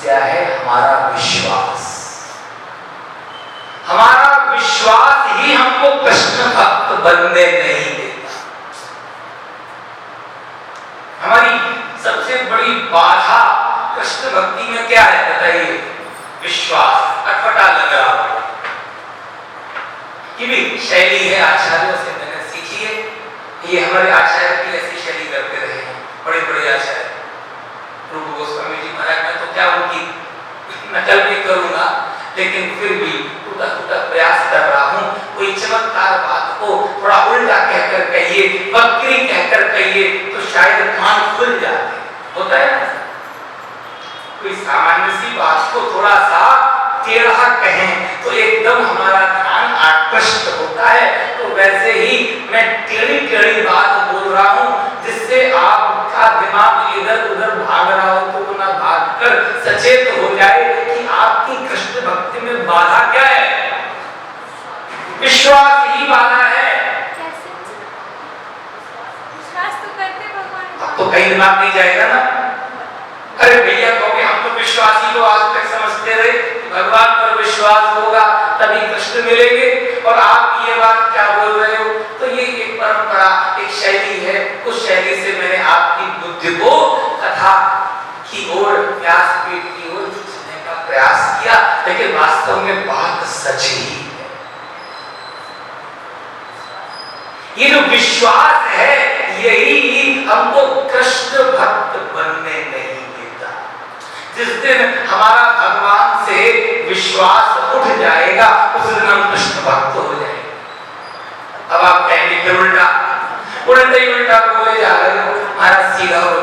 समस्या है हमारा विश्वास। हमारा विश्वास ही हमको कृष्ण भक्त बनने नहीं देता। हमारी सबसे बड़ी बाधा कृष्ण भक्ति में क्या है बताइए? विश्वास। अटपटा लग रहा है कि भी शैली है आचार्यों से मैंने सीखी है, ये हमारे आचार्य भी ऐसी शैली करते रहे हैं, बड़े बड़े आचार्य। रूप गोस्वामी जी महाराज, मैं तो क्या उनकी नकल भी करूंगा, लेकिन फिर भी टूटा टूटा प्रयास कर रहा हूं। कोई चमत्कार बात को थोड़ा उल्टा कहकर कहिए, वक्री कहकर कहिए तो शायद कान खुल जाते। होता है ना, कोई सामान्य सी बात को थोड़ा सा टेढ़ा कहें तो एकदम हमारा ध्यान आकृष्ट होता है। तो वैसे ही मैं टेढ़ी टेढ़ी बात बोल रहा हूं जिससे आपका दिमाग इधर उधर भाग रहा हो तो वो ना भागकर सचेत हो जाए कि आपकी कृष्ण भक्ति में बाधा क्या है? विश्वास ही बाधा है। विश्वास तो करते भगवान। अब तो कहीं दिमाग नहीं जाएगा ना। अरे भैया कहोगे हम तो विश्वासी को आज तक समझते रहे कि भगवान पर विश्वास होगा तभी कृष्ण मिलेंगे, और आप ये बात क्या बोल रहे हो? तो ये एक परंपरा, एक शैली है। उस शैली से मैंने आपकी बुद्धि को कथा की ओर, व्यासपीठ की ओर खींचने का प्रयास किया, लेकिन वास्तव में बात सच ही है। ये जो विश्वास है यही हमको कृष्ण भक्त बनने नहीं देता। जिस दिन हमारा भगवान से विश्वास उठ जाएगा उस दिन हम कृष्ण भक्त हो जाएंगे। अब आप कहेंगे फिर उल्टा ही उल्टा बोले जा रहे हो, हमारा सीधा हो।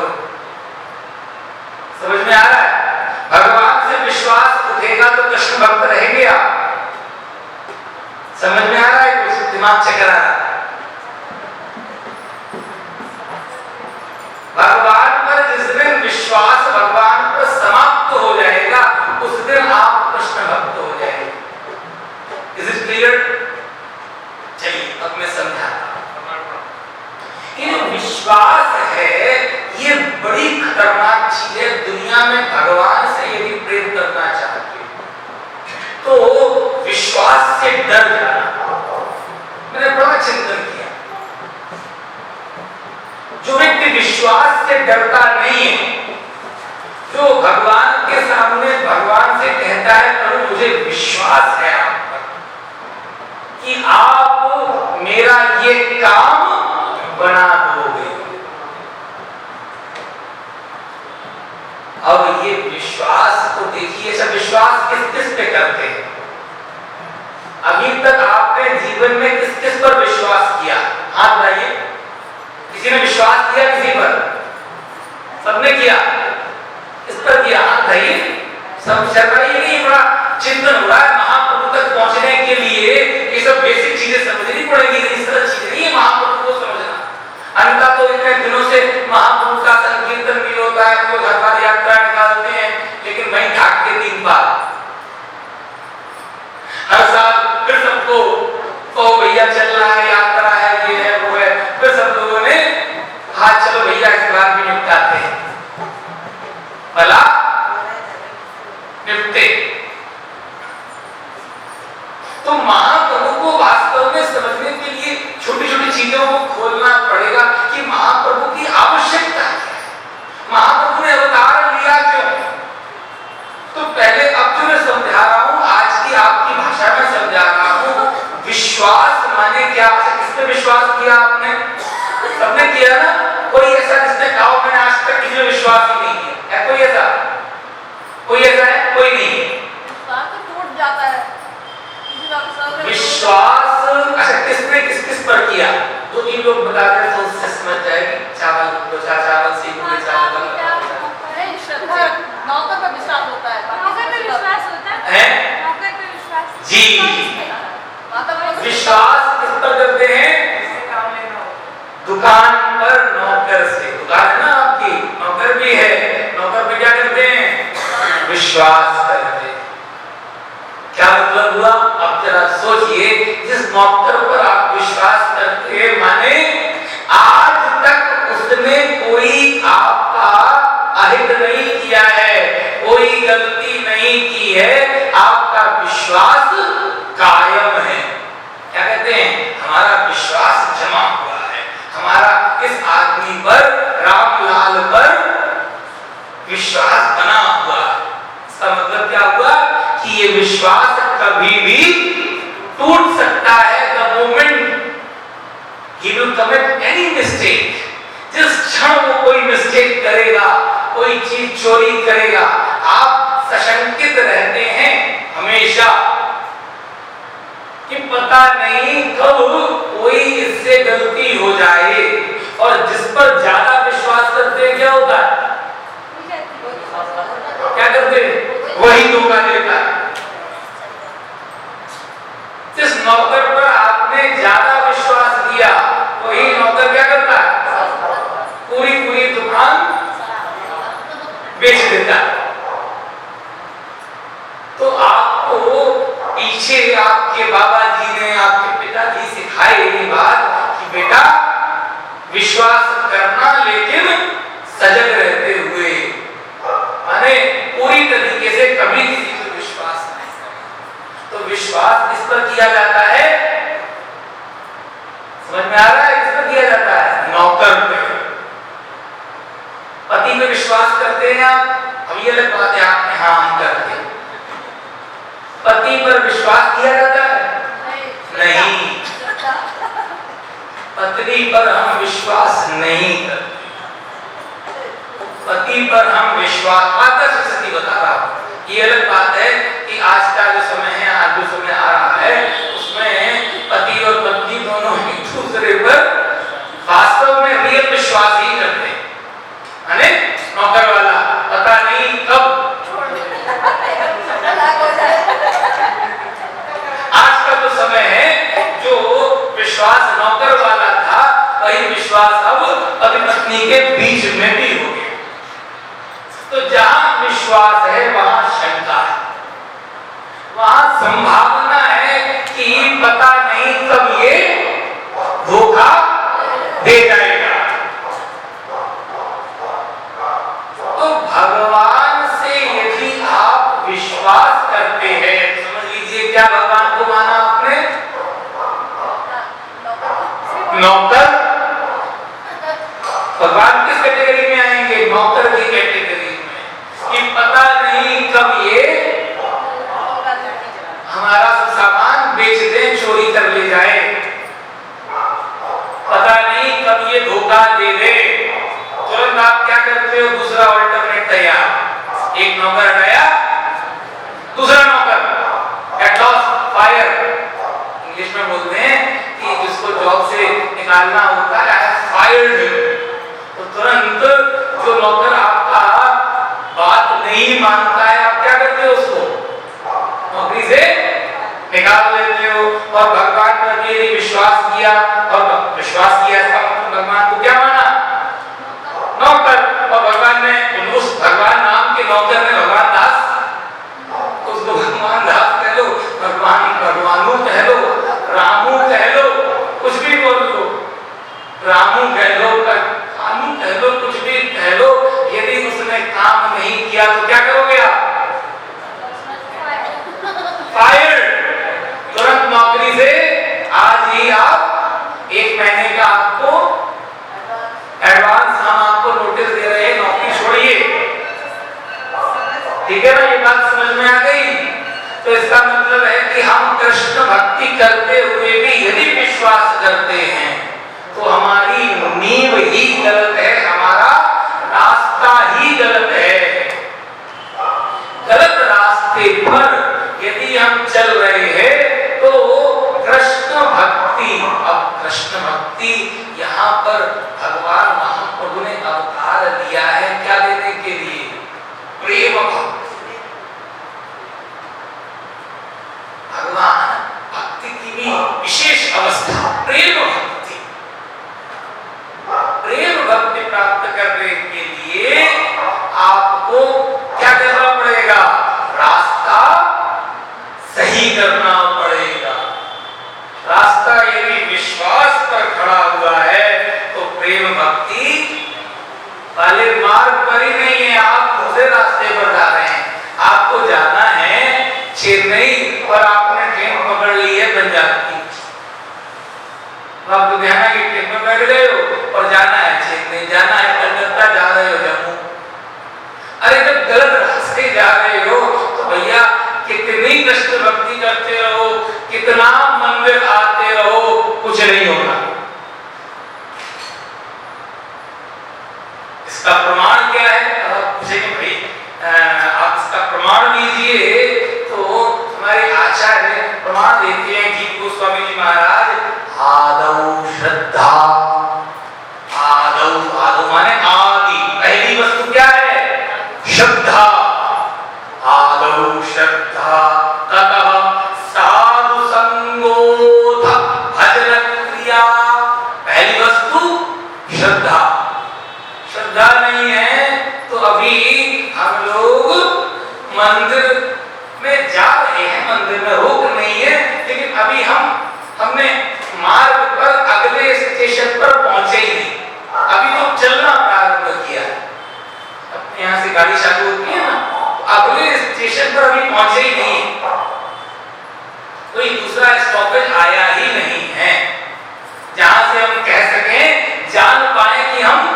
समझ में आ रहा है? भगवान से विश्वास उठेगा तो कृष्ण भक्त रहेंगे आप। समझ में आ रहा है? कुछ दिमाग चकर आ रहा है? भगवान पर जिस दिन विश्वास भगवान पर समाप्त हो जाएगा उस दिन आप कृष्ण भक्त हो जाएंगे। Is it clear? चलिए अब मैं समझाता हूं। ये जो विश्वास है ये बड़ी खतरनाक चीज है। दुनिया में भगवान से यदि प्रेम करना चाहते तो विश्वास से डर जाना। मैंने बड़ा चिंतन किया। जो व्यक्ति विश्वास से डरता नहीं है, जो भगवान के सामने भगवान से कहता है प्रभु मुझे विश्वास है आप पर कि आप मेरा ये काम बना दोगे। अब ये विश्वास को देखिए, सब विश्वास किस किस पे करते हैं? अभी तक आपने जीवन में किस किस पर विश्वास किया? हाथ उठाइए। किसी ने विश्वास किया किसी पर? सबने किया। इस पर किया, हाथ उठाइए। सब शर्माइए नहीं, बड़ा चिंतन हो रहा है। महाप्रभु तक पहुंचने के लिए ये सब बेसिक चीजें समझनी पड़ेगी। इस तरह चीजें नहीं है महाप्रभु को समझना। अन्यथा तो इतने दिनों से महाप्रभु का संकीर्तन भी होता है, वो घर बार यात्रा निकालते हैं, लेकिन वहीं भागते 3 बार। हर साल फिर सबको कहो भैया चलना है, यात्रा है, ये है वो है, फिर सब लोगों ने हाथ चलो भैया इस बार भी निपटाते हैं, भला निपटे। तो महाप्रभु को वास्तव में समझने के लिए छोटी छोटी चीजों को खोलना पड़ेगा कि महाप्रभु की आवश्यकता क्या है, महाप्रभु ने अवतार लिया क्यों। तो पहले अब जो मैं समझा रहा हूं, आज की आपकी भाषा में समझा रहा हूं। विश्वास माने क्या? किस पे विश्वास किया आपने? सबने किया ना? कोई ऐसा जिसने कहा मैंने आज तक किसी में विश्वास ही नहीं किया है? कोई ऐसा है? कोई नहीं है। विश्वास तो टूट जाता है। विश्वास अच्छा किसने किस पर किया? 2-3 लोग बता दें तो उससे समझ जाएगी। चावल, 2-4 चावल, सीखने चावल श्रद्धा नौकर पर विश्वास होता है। नौकर पे विश्वास होता है? नौकर पे विश्वास जी। विश्वास किस पर करते हैं? दुकान पर नौकर से। दुकान है ना आपकी, नौकर भी है, नौकर पे क्या करते हैं? विश्वास करते हैं। क्या मतलब हुआ? अब जरा सोचिए, जिस नौकर पर आप विश्वास करते हैं माने आज तक उसने कोई आपका अहित नहीं किया है, कोई गलती नहीं की है, आपका विश्वास कायम है। क्या कहते हैं? हमारा विश्वास जमा हुआ है, हमारा इस आदमी पर, रामलाल पर विश्वास बना हुआ है। इसका मतलब क्या हुआ कि ये विश्वास कभी भी टूट सकता है। The moment he will commit any mistake, जिस क्षण वो कोई मिस्टेक करेगा, कोई चीज चोरी करेगा, आप सशंकित रहते हैं हमेशा कि पता नहीं कब कोई इससे गलती हो जाए। और जिस पर ज्यादा विश्वास करते हैं क्या होता है? क्या करते हैं? वही धोखा देता है। जिस नौकर पर आपने ज्यादा विश्वास किया, वही नौकर क्या करता है? पूरी पूरी दुकान बेच देता है। तो आपको पीछे आपके बाबा जी ने, आपके पिताजी सिखाए ये बात कि बेटा विश्वास करना, लेकिन सजग रहते हुए, माने पूरी तरीके से कभी किसी पर विश्वास नहीं करना। तो विश्वास किस पर किया जाता है? समझ में आ रहा है? किस पर किया जाता है? नौकर पे। पति पे विश्वास करते हैं आप? अब ये अलग बात है, आपने हाँ करते हैं। पति पर विश्वास किया जाता है? नहीं। पत्नी पर हम विश्वास नहीं करते। पति पर हम विश्वास, आदर्श स्थिति बता रहा हूं। ये अलग बात है कि आज का जो समय है, आज जो समय आ रहा है, उसमें पति और पत्नी दोनों एक दूसरे पर वास्तव में रियल विश्वास ही करते हैं। अने नौकर वाला पता नहीं कब आज का जो समय है, जो विश्वास नौकर वाला था, वही विश्वास अब पति पत्नी के बीच में भी हो गया। तो जहां विश्वास है वहां शंका है, वहां संभावना है कि पता नहीं कब ये धोखा दे जाएगा। तो भगवान से यदि आप विश्वास करते हैं, समझ लीजिए क्या भगवान को माना आपने? नौकर। भगवान किस कैटेगरी में आएंगे? नौकर की कैटेगरी में, कि पता नहीं कब ये हमारा सामान बेच दे, चोरी कर ले जाए, पता नहीं कब ये धोखा दे दे। तुरंत आप क्या करते हो? दूसरा अल्टरनेट तैयार। एक नौकर हटाया, दूसरा नौकर एट लॉस फायर। इंग्लिश में बोलते हैं कि जिसको जॉब से निकालना होता है, फायर्ड। तो तुरंत जो नौकर आपका बात नहीं मानता है, आप क्या करते हो? उसको नौकरी से निकाल लेते हो। और भगवान पर यदि विश्वास किया, और विश्वास किया इसका मतलब भगवान को क्या माना? नौकर। और भगवान ने, उस भगवान नाम के नौकर ने भगवान दास, उसको भगवान दास कह लो, भगवान भगवानू कह लो, रामू कह लो, कुछ भी बोल लो, रामू कह लो, कानू कह लो, कुछ भी कह लो। यदि उसने काम नहीं किया तो क्या करोगे आप? फायर। तुरंत नौकरी से आज ही आप 1 महीने का आपको एडवांस, हम आपको नोटिस दे रहे हैं, नौकरी छोड़िए। ठीक है ना? ये बात समझ में आ गई? तो इसका मतलब है कि हम कृष्ण भक्ति करते हुए भी यदि विश्वास करते हैं तो हमारी नींव ही गलत है, हमारा रास्ता ही गलत है। गलत रास्ते पर यदि हम चल रहे हैं तो कृष्ण भक्ति, अब कृष्ण भक्ति यहाँ पर भगवान महाप्रभु ने अवतार दिया है क्या देने के लिए? प्रेम भक्ति। भगवान भक्ति की भी विशेष अवस्था प्रेम भक्ति। प्रेम भक्ति प्राप्त करने के लिए आपको क्या करना पड़ेगा? रास्ता सही करना पड़ेगा। रास्ता यदि विश्वास पर खड़ा हुआ है तो प्रेम भक्ति वाले मार्ग पर ही नहीं है, आप दूसरे रास्ते पर जा रहे हैं। आपको जाना बैठ गए हो और जाना है चेन्नई, जाना है कलकत्ता, जा रहे हो जम्मू। अरे जब गलत रास्ते जा रहे हो तो भैया कितनी कष्ट भक्ति करते रहो, कितना मंदिर आते रहो, कुछ नहीं होगा। इसका प्रमाण क्या है? आप पूछेंगे भाई आप इसका प्रमाण दीजिए, तो हमारे आचार्य प्रमाण देते हैं कि गोस्वामी जी महाराज आदौ श्रद्धा, आदौ माने आदि, पहली वस्तु क्या है? श्रद्धा। आदौ श्रद्धा ततः साधु संगोथ भजन क्रिया। पहली वस्तु श्रद्धा। श्रद्धा नहीं है तो अभी हम लोग मंदिर में जा रहे हैं, मंदिर में रोक नहीं है, लेकिन अभी हमने मार्ग पर अगले स्टेशन पर पहुंचे ही नहीं, अभी तो चलना प्रारंभ किया। अब यहाँ से गाड़ी चालू होती है ना, अगले स्टेशन पर अभी पहुंचे ही नहीं, कोई दूसरा स्टॉपेज आया ही नहीं है जहां से हम कह सकें, जान पाए कि हम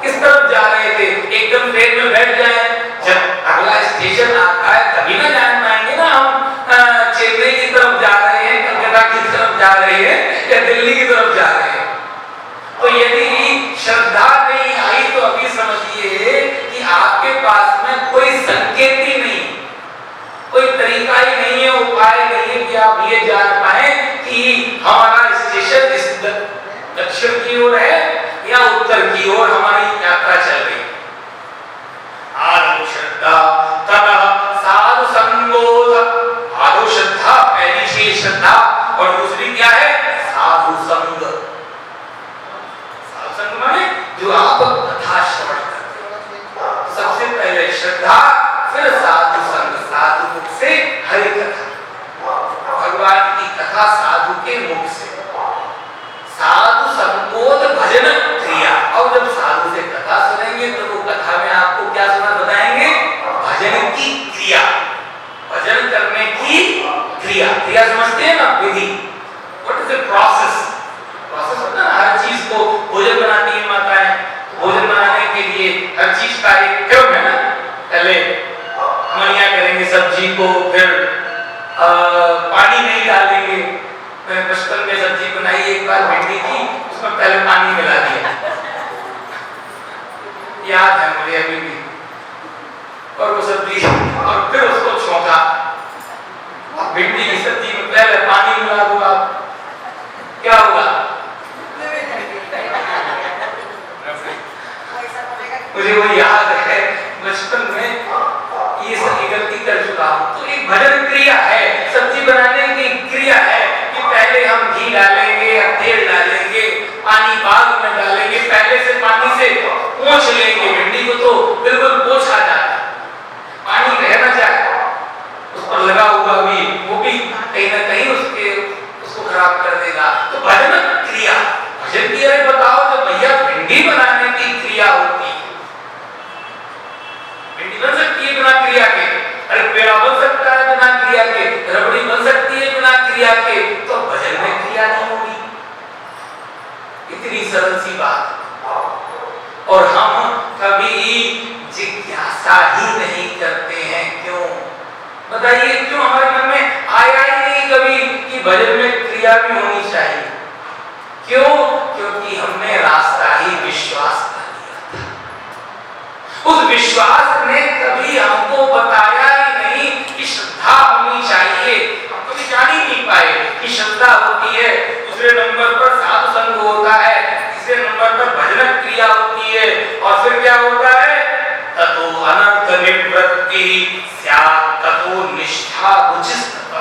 किस तरफ जा रहे थे। एकदम ट्रेन में बैठ जाए, जब अगला स्टेशन आता है तभी ना जान पाएंगे ना हम चेन्नई की तरफ जा रहे हैं, कलकत्ता की तरफ जा रहे हैं या दिल्ली की तरफ जा रहे हैं। तो यदि श्रद्धा नहीं आई तो अभी समझिए कि आपके पास में कोई संकेत ही नहीं, कोई तरीका ही नहीं है, उपाय नहीं है कि आप ये जान पाए कि हमारा स्टेशन इस दक्षिण की ओर है या उत्तर की ओर हमारी यात्रा चल रही। आदौ श्रद्धा ततः साधु संगोथ। आदौ श्रद्धा, पहली चीज श्रद्धा, और दूसरी क्या है? साधु संग। साधु संग माने जो आप कथा श्रवण करते हो। सबसे पहले श्रद्धा, फिर साधु संग, साधु मुख से हरि कथा, भगवान की कथा साधु के मुख से। साधु संगोध भजन क्रिया। और जब साधु से कथा सुनेंगे तो वो कथा में आपको क्या सुना बताएंगे? भजन की क्रिया, भजन करने की क्रिया। क्रिया समझते हैं ना, विधि। What is the process? Process होता है हर चीज को, भोजन बनाती है माताएं, भोजन बनाने के लिए हर चीज का एक क्रम है ना। पहले मनिया करेंगे सब्जी को, फिर पानी नहीं डालेंगे। मैं बचपन में सब्जी बनाई एक बार भिंडी की, उसमें पहले पानी मिला दिया, याद है मुझे अभी भी। और वो सब्जी, और फिर उसको छौंका। भिंडी की सब्जी में पहले पानी मिला दो आप, क्या होगा? मुझे वो याद है बचपन में ये सही गलती कर चुका हूँ। तो एक भजन क्रिया है, सब्जी बनाने की क्रिया है कि पहले हम घी डालेंगे या तेल डालेंगे, पानी बाद में डालेंगे, पहले से पानी से पोंछ लेंगे। भिंडी को तो बिल्कुल पोंछा जाता है, पानी रहना चाहिए उस पर लगा हुआ भी, वो भी कहीं ना कहीं उसको खराब कर देगा। तो भजन क्रिया, भजन क्रिया बताओ जब भैया भिंडी बनाने की क्रिया होती है। भिंडी बन सकती है बिना क्रिया के, अरे पेड़ा बन सकता है बिना क्रिया के, रबड़ी बन सकती है बिना क्रिया के, तो भजन में क्रिया नहीं होगी। इतनी सरल सी बात। और हम कभी जिज्ञासा ही नहीं करते हैं। क्यों बताइए? क्यों हमारे मन में आया ही नहीं कभी कि भजन में क्रिया भी होनी चाहिए? क्यों? क्योंकि हमने रास्ता ही विश्वास कर लिया था। उस विश्वास ने कभी हमको बताया ही नहीं कि श्रद्धा होनी चाहिए। हम कभी जान ही नहीं पाए कि श्रद्धा होती है, दूसरे नंबर पर साधु संग होता है, तीसरे नंबर पर भजन क्रिया होती है, और फिर क्या होता है? ततो अनर्थ निवृत्ति स्यात् ततो निष्ठा उचितता।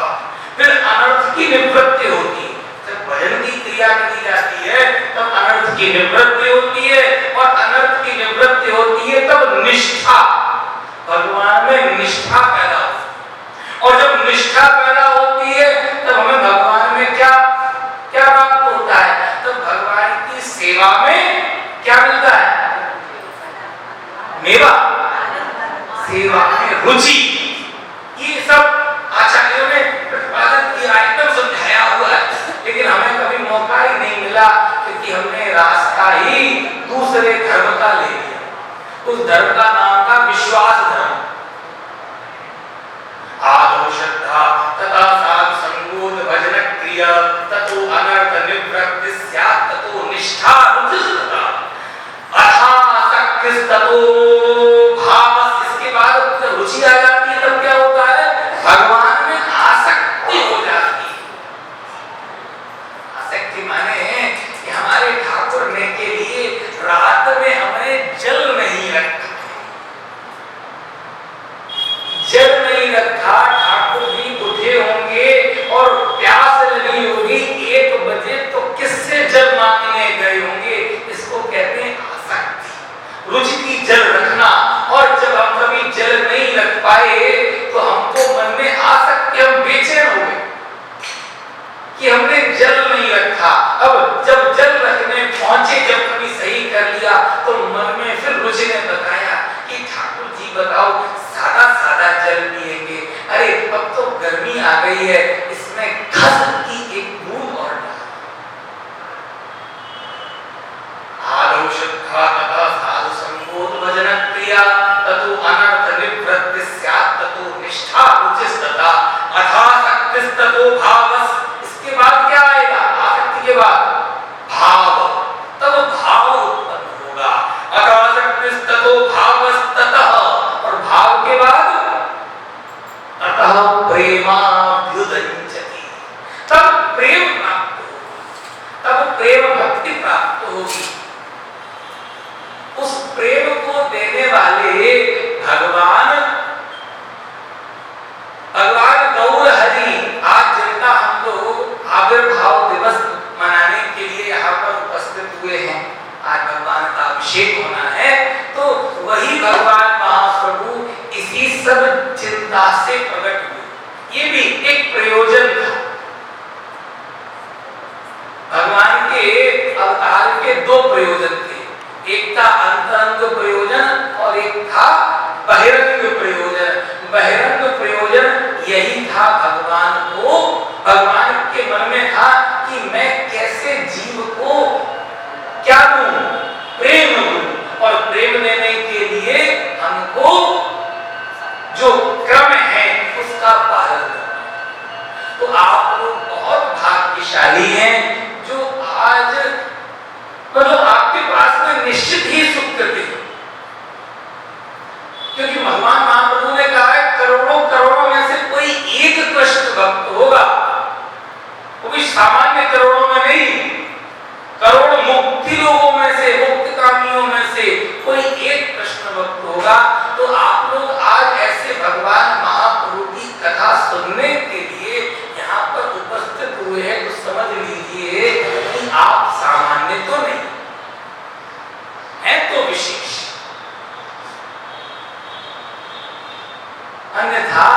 फिर अनर्थ की निवृत्ति होती है। जब भजन की क्रिया की जाती है तब अनर्थ की निवृत्ति होती है, और अनर्थ की निवृत्ति होती है तब निष्ठा, भगवान में निष्ठा पैदा होती है। और जब निष्ठा पैदा होती है तब हमें भगवान में क्या क्या प्राप्त होता है? तब भगवान की सेवा में क्या मिलता है? मेवा, सेवा में रुचि। ये सब आचार्यों ने प्रतिपादन किया, एकदम समझाया हुआ है, लेकिन हमें कभी मौका ही नहीं मिला क्योंकि ही दूसरे धर्म का ले लिया। उस धर्म का नाम था विश्वास धर्म। आदो श्रद्धा तथा साधु संगोद भजन क्रिया ततो अनर्थ निवृत्ति स्यात् ततो निष्ठा रुचिस्तथा अथासक्ति ततो भाव। इसके बाद रुचि आ जाती है तब क्या होता है? भगवान में आसक्ति हो जाती है। आसक्ति माने कि हमारे ठाकुर ने के लिए रात में हमें जल नहीं रखा, जल नहीं रखा। ठाकुर जी उठे होंगे और प्यास लगी होगी 1 बजे, तो किससे जल मांगने गए होंगे? इसको कहते हैं आसक्ति, रुचि की जल रखना। और जब हम कभी जल नहीं रख पाए तो हमको मन में आसक्ति, हम बेचैन हो गए कि हमने जल नहीं रखा। अब जब जल रखने पहुंचे, जब कभी सही कर लिया, तो मन में फिर रुचि ने बताया कि ठाकुर जी बताओ सादा सादा जल पिएंगे। अरे अब तो गर्मी आ गई है, इसमें खस की एक बूंद और डाल। आदो श्रद्धा तथा साधु संगोद भजन क्रिया ततो अनर्थ निवृत्ति स्यात् ततो निष्ठा रुचिस्तथा अथासक्ति ततो भावस्। इसके बाद क्या आएगा? आसक्ति के बाद भाव, तब भाव उत्पन्न होगा। अथासक्ति ततो भावस्ततः, और भाव के बाद ततः प्रेमाभ्युदञ्चति, तब प्रेम प्राप्त होगा, तब प्रेम भक्ति प्राप्त होगी। उस प्रेम को देने वाले भगवान गौर हरि, आज जिनका हम लोग आविर्भाव दिवस मनाने के लिए यहाँ पर उपस्थित हुए हैं, आज भगवान का अभिषेक होना है, तो वही भगवान महाप्रभु इसी सब चिंता से प्रकट हुए। ये भी एक प्रयोजन था। भगवान के अवतार के 2 प्रयोजन थे, एक था अंतरंग प्रयोजन और एक था बहिरंग प्रयोजन। बहिरंग प्रयोजन यही था भगवान के मन में था कि मैं कैसे जीव को क्या दूं? प्रेम दूं। और प्रेम देने के लिए हमको जो क्रम है उसका पालन करना। तो आप लोग बहुत भाग्यशाली हैं जो आज मतलब आपके पास में निश्चित ही सुख थे, क्योंकि भगवान महाप्रभु ने कहा है करोड़ों करोड़ों में से कोई एक कृष्ण भक्त होगा, वो भी सामान्य करोड़ों में नहीं, करोड़ मुक्ति लोगों में से, मुक्तिकामियों में से कोई एक कृष्ण भक्त होगा। तो आप लोग आज ऐसे भगवान महाप्रभु की कथा सुनने के लिए यहाँ पर उपस्थित हुए हैं, तो समझ लीजिए कि आप सामान्य तो नहीं है, तो विशेष। अन्यथा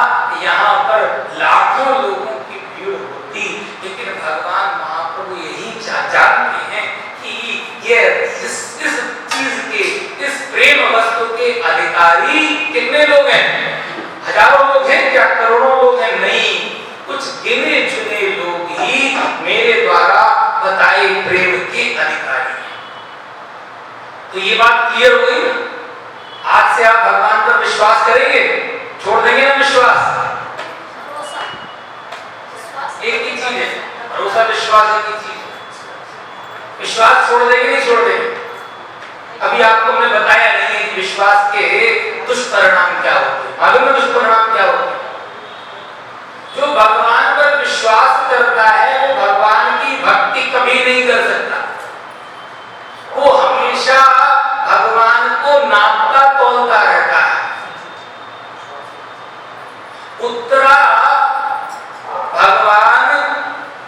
यहाँ पर लाखों लोगों की भीड़ होती, लेकिन भगवान महाप्रभु यही जानते हैं कि ये इस चीज के, इस प्रेम वस्तु के अधिकारी कितने लोग हैं? हजारों लोग हैं क्या? करोड़ों लोग हैं? नहीं, कुछ गिने चुने लोग ही मेरे द्वारा बताए प्रेम के अधिकारी हैं। तो ये बात क्लियर हो गई। आज से आप भगवान पर विश्वास करेंगे, छोड़ देंगे ना विश्वास? एक ही चीज है, भरोसा विश्वास एक ही चीज है। विश्वास छोड़ देंगे, नहीं छोड़ देंगे? अभी आपको हमने बताया नहीं है कि विश्वास के दुष्परिणाम क्या होते हैं। मालूम है दुष्परिणाम क्या होते हैं? जो भगवान पर विश्वास करता है वो भगवान की भक्ति कभी नहीं कर सकता। वो हमेशा भगवान को नापता तोलता रहता है। उत्तरा भगवान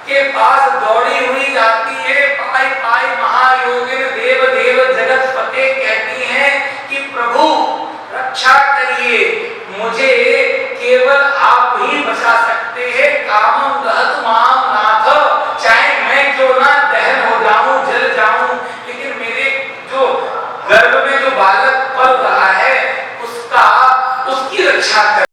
के पास दौड़ी हुई जाती है, पाई पाई महायोगिन देव देव जगत पते कहती हैं कि प्रभु रक्षा करिए, मुझे केवल आप ही बचा सकते हैं। कामं दहत माम नाथ, चाहे मैं क्यों ना दहन हो जाऊं, जल जाऊं, लेकिन मेरे जो गर्भ में जो बालक पल रहा है उसकी रक्षा कर।